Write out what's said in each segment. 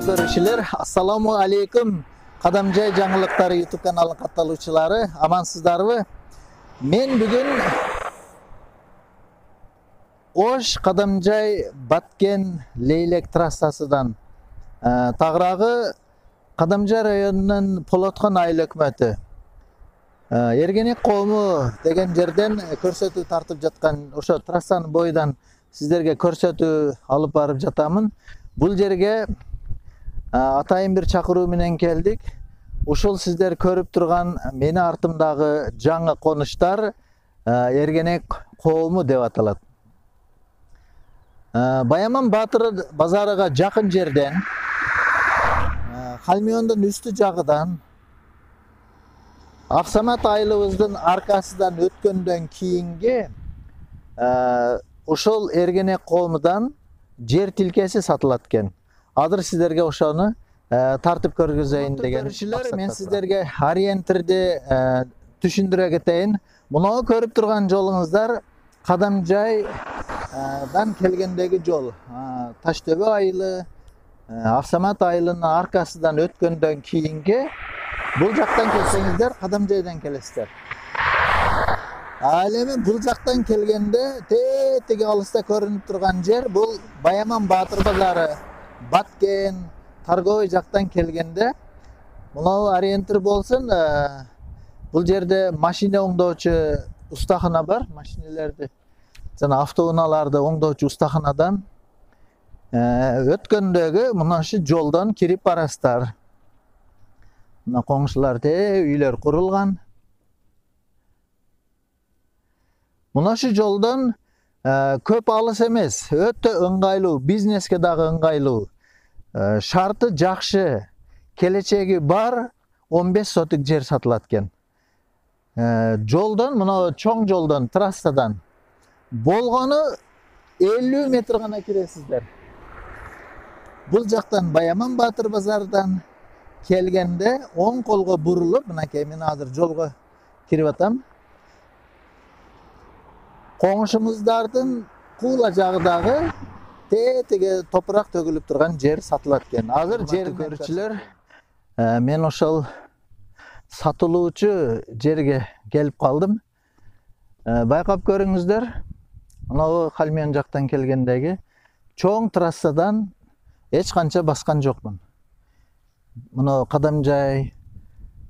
көрүүчүлөр, ассаламу алейкум. Кадамжай жаңылыктары YouTube каналынын катталуучулары, амансыздарбы? Мен бүгүн Ош Кадамжай Баткен Лейлек трассасыдан тагыраагы Кадамжай районунун Полоткон айыл өкмөтү Эргенек коому деген жерден көрсөтүү тартып жаткан ошо трассанын бойудан сиздерге көрсөтүү алып барып жатамын. Бул жерге атайын бир чакыруу менен келдик. Ушул сиздер көрүп турган мени артымдагы жаңы конуштар Эргенек коому деп аталат. Баяман Баатыр базарыга жакын жерден, Халмиондун үстү жагыдан, Аксамат айылыбыздын аркасынан өткөндөн кийинги ошол Эргенек коомудан жер тилкеси сатылат экен. Азыр сиздерге ошону тартып көргүзөйүн деген. Мен сиздерге ориентирди түшүндүрө кетейин. Муну көрүп турган жолуңуздар Кадамжайдан келгендеги жол. Таштөбө айылы, Аксамат айылынын аркасынан өткөндөн кийинги бул жактан келсеңиздер Кадамжайдан келесиздер. Ал эми бул жактан келгенде тетиги алыста көрүнүп турган жер бул Баяман Баатыр базары, Баткен, торговый жактан келгенде мына ориентир болсун. Бул жерде машина оңдоочу устахана бар. Машинелерди жана автоунааларды оңдоочу устаханадан өткөндөгү мына ушу жолдон кирип барасыздар. Мына коңшулар үйлөр курулган. Мына ушу жолдон көп алыс эмес, өтө ыңгайлуу, бизнеске дагы ыңгайлуу. Шарты жакшы, келечеги бар 15 сотик жер сатылат экен. Жолдон, мына чоң жолдон, трассадан болгону 50 метр гана киресиздер. Бул жактан Баяман Баатыр базардан келгенде оң колго бурулуп, мынакей мен азыр жолго кирип атам. Коңшумуздардын куула жагыдагы тетиги топурак төгүлүп турган жер сатылат экен. Азыр жер көрүүчүлөр, мен ошол сатылуучу жерге келип калдым. Байкап көрүңүздөр, мына Халмион жактан келгендеги чоң трассадан эч канча баскан жокмун. Мына Кадамжай,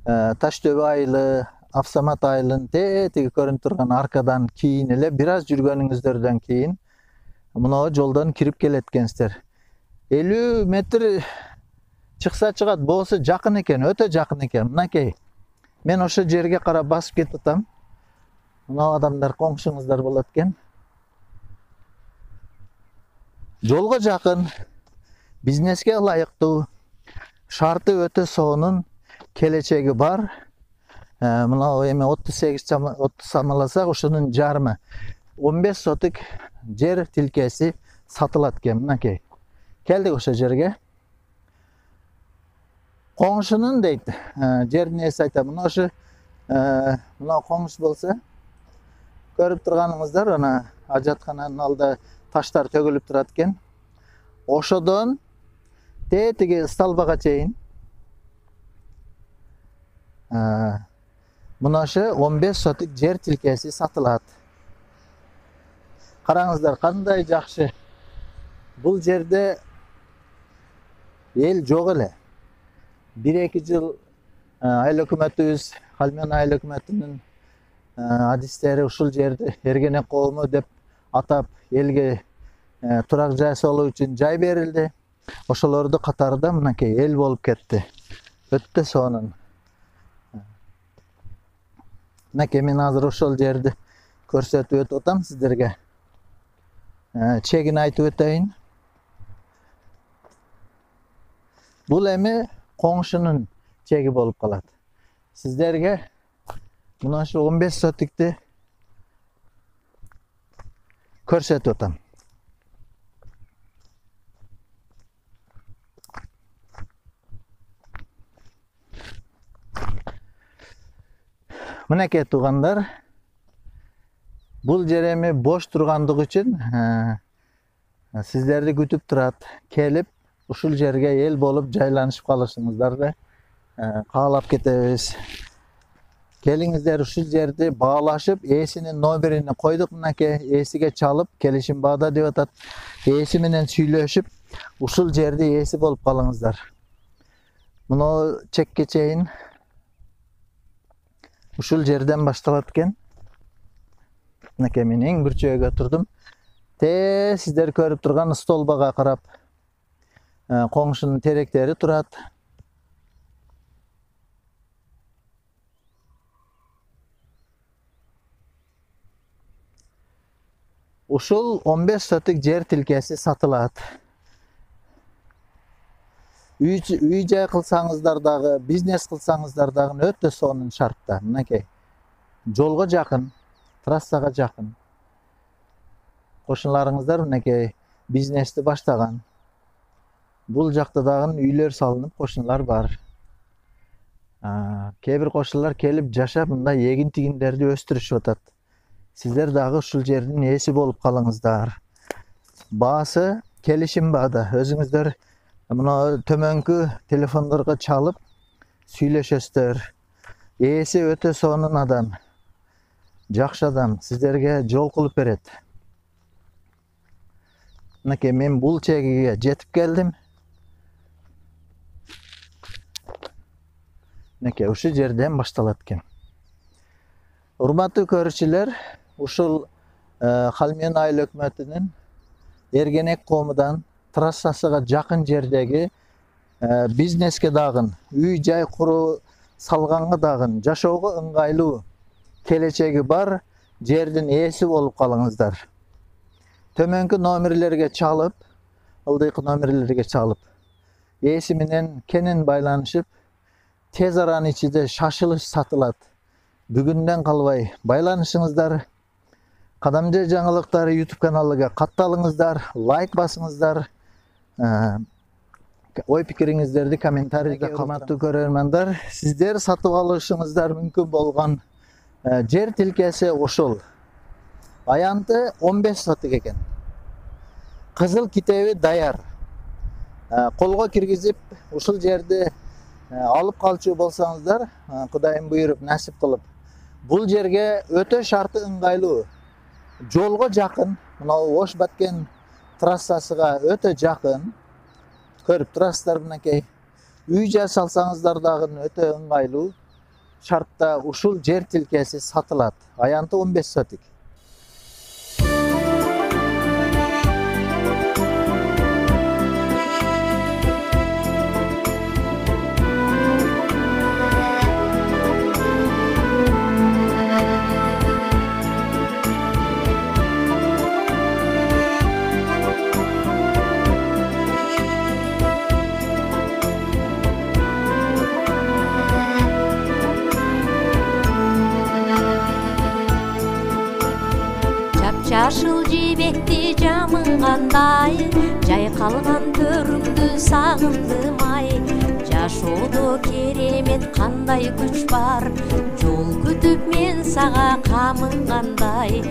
Таштөбө айылы, Аксамат айылын тетиги көрүнүп турган аркадан кийин эле бир аз жүргөнүңүздөрдөн кийин мына жолдон кирип келет экенсиздер. 50 метр чыкса чыгат, болсо жакын экен, өтө жакын экен. Мынакей. Мен ошо жерге карап басып кетип атам. Мына адамдар коңшуңуздар болот экен. Жолго жакын, бизнеске ылайыктуу, шарты өтө сонун, келечеги бар. Мына эми 38 самаласак, ошонун жарымы 15 сотик жер тилкеси сатылат экен. Мынакей. Келдик ошо жерге. Коңшунун дейт, жердин ээси айтам. Мына ошо мына коңш болсо, көрүп турганыңыздар, ана ажаткананын алдында таштар төгүлүп турат экен. Ошодон тетиги столбага чейин мына ошо 15 сотик жер тилкеси сатылат. Караңыздар, кандай жакшы. Бул жерде эл жок эле. 1-2 жыл айыл өкмөтүбүз, Халмион айыл өкмөтүнүн адистери ушул жерди Эргенек коому деп атап элге турак жай салуу үчүн жай берилди. Ошолорду катарында мынакей эл болуп кетти. Өтө сонун. Мынакей мен азыр ошол жерди көрсөтүп өтүп атам сиздерге. Чегин айтып өтөйүн. Бул эми коңшунун чеги болуп калат. Сиздерге мына ушу 15 сотикти көрсөтүп атам. Мынакей туугандар, бул жер эми бош тургандыгы үчүн сиздерди күтүп турат. Келип ушул жерге эл болуп жайланышып калышыңыздарды каалап кетебиз. Келиңиздер ушул жерди баалашып, ээсинин номерин койдук мынакей, ээсиге чалып, келишим баада деп атат. Ээси менен сүйлөшүп, ушул жерди ээси болуп калыңыздар. Муну чекке чейин ушул жерден башталат экен. Мынакей мен эң бүрчөөгө турдум. Сиздер көрүп турган столбага карап коңшунун теректери турат. Ушул 15 сотик жер тилкеси сатылат. Үй жай кылсаңыздар дагы, бизнес кылсаңыздар дагы өтө сонун шартта. Мынакей. Жолго жакын, трассага жакын. Кошуналарыңыздар мынакей бизнести баштаган. Бул жакта дагы үйлөр салынып, кошуналар бар. Кээ бир кошуналар келип жашап, мындай эгин тигиндерди өстүрүшүп атат. Сиздер дагы ушул жердин ээси болуп калыңыздар. Баасы келишим баада. Өзүңүздөр мына төмөнкү телефондорго чалып сүйлөшөсүздөр. Ээси өтө сонун адам. Жакшы адам. Сиздерге жол кылып берет. Мынакей мен бул чегиге жетип келдим. Мынакей ушул жерден башталат экен. Урматтуу көрүүчүлөр, ушул Халмион айыл өкмөтүнүн Эргенек коомунан трассасыга жакын жердеги бизнеске дагы, үй жай куруу салганга дагы, жашоого ыңгайлуу келечеги бар жердин ээси болуп калыңыздар. Төмөнкү номерлерге чалып, ылдыйкы номерлерге чалып, ээси менен кенен байланышып, тез аранын ичинде шашылыш сатылат. Бүгүндөн калбай байланышыңыздар. Кадамжай жаңылыктар YouTube каналыга катталыңыздар, лайк басыңыздар. Ой пикириңиздерди комментарийде калматтуу көрөрмандар. Сиздер сатып алышыңыздар мүмкүн болгон жер тилкеси ушул. Аянты 15 сотик экен. Кызыл китеби даяр. Колго киргизип, ушул жерди алып калчу болсаңыздар, Кудайым буйруп, насип кылып, бул жерге өтө шарты ыңгайлуу. Жолго жакын, мына Ош Баткен трассасыга өтө жакын. Көрүп турасыздар мынакей. Үй жай салсаңыздар дагы өтө ыңгайлуу шартта ушул жер тилкеси сатылат. Аянты 15 сотик. Жашыл жебекти жамынгандай, жайкалган төрүңдү сагындым ай. Жашоодо керемет кандай күч бар, жол күтүп мен сага камынгандай.